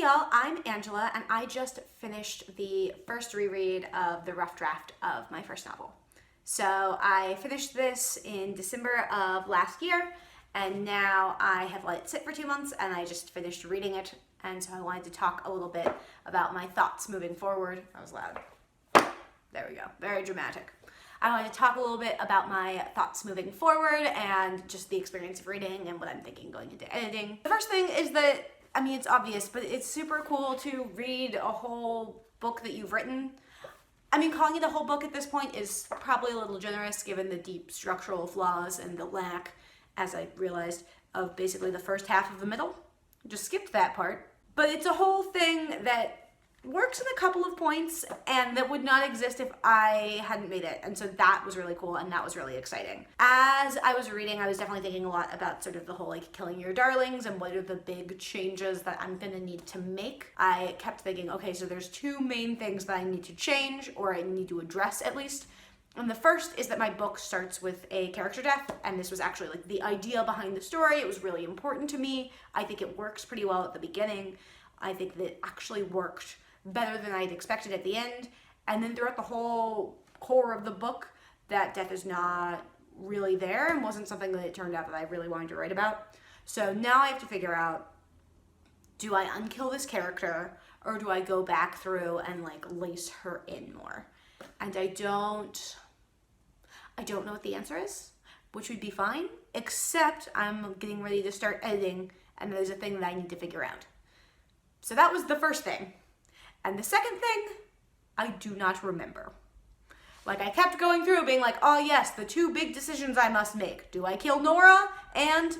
y'all, I'm Angela and I just finished the first reread of the rough draft of my first novel. So I finished this in December of last year and now I have let it sit for 2 months and I just finished reading it, and so I wanted to talk a little bit about my thoughts moving forward. That was loud. There we go, very dramatic. I wanted to talk a little bit about my thoughts moving forward and just the experience of reading and what I'm thinking going into editing. The first thing is that, I mean, it's obvious, but it's super cool to read a whole book that you've written. I mean, calling it a whole book at this point is probably a little generous given the deep structural flaws and the lack, as I realized, of basically the first half of the middle. Just skipped that part. But it's a whole thing that works in a couple of points and that would not exist if I hadn't made it. And so that was really cool and that was really exciting. As I was reading, I was definitely thinking a lot about sort of the whole like killing your darlings and what are the big changes that I'm gonna need to make. I kept thinking, okay, so there's two main things that I need to change, or I need to address at least. And the first is that my book starts with a character death, and this was actually like the idea behind the story. It was really important to me. I think it works pretty well at the beginning. I think that it actually worked better than I'd expected at the end, and then throughout the whole core of the book, that death is not really there and wasn't something that it turned out that I really wanted to write about. So now I have to figure out, do I unkill this character or do I go back through and like lace her in more? And I don't know what the answer is, which would be fine, except I'm getting ready to start editing and there's a thing that I need to figure out. So that was the first thing. And the second thing, I do not remember. Like, I kept going through being like, oh yes, the two big decisions I must make. Do I kill Nora? And,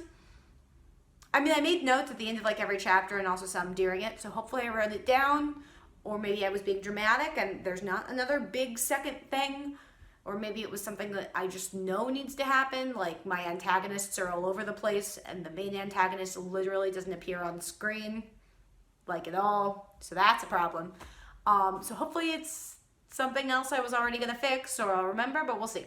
I mean, I made notes at the end of like every chapter and also some during it, so hopefully I wrote it down, or maybe I was being dramatic and there's not another big second thing, or maybe it was something that I just know needs to happen, like my antagonists are all over the place and the main antagonist literally doesn't appear on screen, like at all, so that's a problem. So hopefully it's something else I was already gonna fix or I'll remember, but we'll see.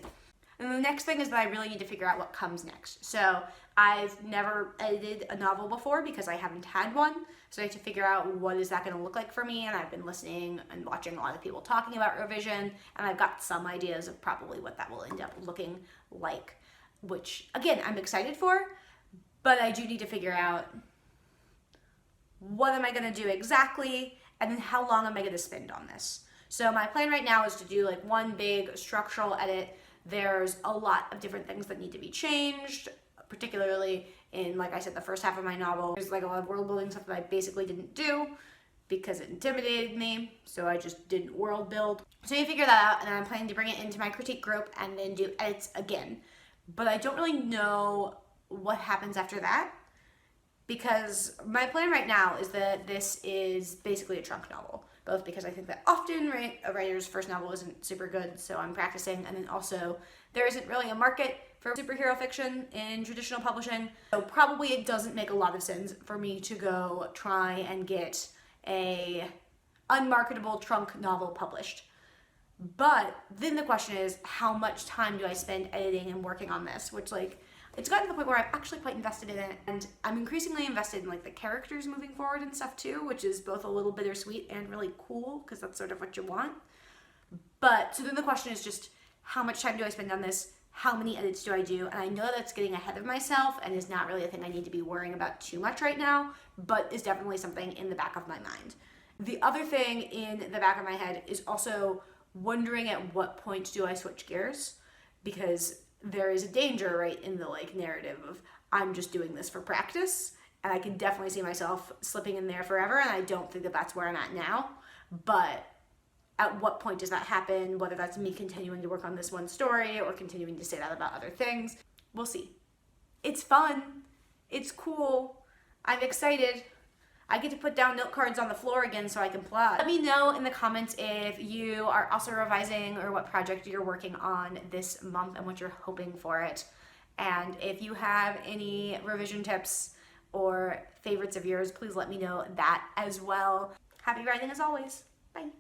And the next thing is that I really need to figure out what comes next. So I've never edited a novel before because I haven't had one, so I have to figure out what is that gonna look like for me, and I've been listening and watching a lot of people talking about revision, and I've got some ideas of probably what that will end up looking like, which again, I'm excited for, but I do need to figure out what am I gonna do exactly, and then how long am I gonna spend on this? So my plan right now is to do like one big structural edit. There's a lot of different things that need to be changed, particularly in, like I said, the first half of my novel. There's like a lot of world building stuff that I basically didn't do because it intimidated me, so I just didn't world build. So you figure that out, and I'm planning to bring it into my critique group and then do edits again. But I don't really know what happens after that, because my plan right now is that this is basically a trunk novel, both because I think that often a writer's first novel isn't super good, so I'm practicing, and then also there isn't really a market for superhero fiction in traditional publishing, so probably it doesn't make a lot of sense for me to go try and get a unmarketable trunk novel published. But then the question is, how much time do I spend editing and working on this, which like, it's gotten to the point where I'm actually quite invested in it, and I'm increasingly invested in like the characters moving forward and stuff too, which is both a little bittersweet and really cool because that's sort of what you want. But so then the question is just, how much time do I spend on this? How many edits do I do? And I know that's getting ahead of myself and is not really a thing I need to be worrying about too much right now, but is definitely something in the back of my mind. The other thing in the back of my head is also wondering at what point do I switch gears, because there is a danger, right, in the like narrative of I'm just doing this for practice, and I can definitely see myself slipping in there forever, and I don't think that that's where I'm at now. But at what point does that happen, whether that's me continuing to work on this one story or continuing to say that about other things, we'll see. It's fun, it's cool, I'm excited. I get to put down note cards on the floor again so I can plot. Let me know in the comments if you are also revising or what project you're working on this month and what you're hoping for it. And if you have any revision tips or favorites of yours, please let me know that as well. Happy writing as always. Bye.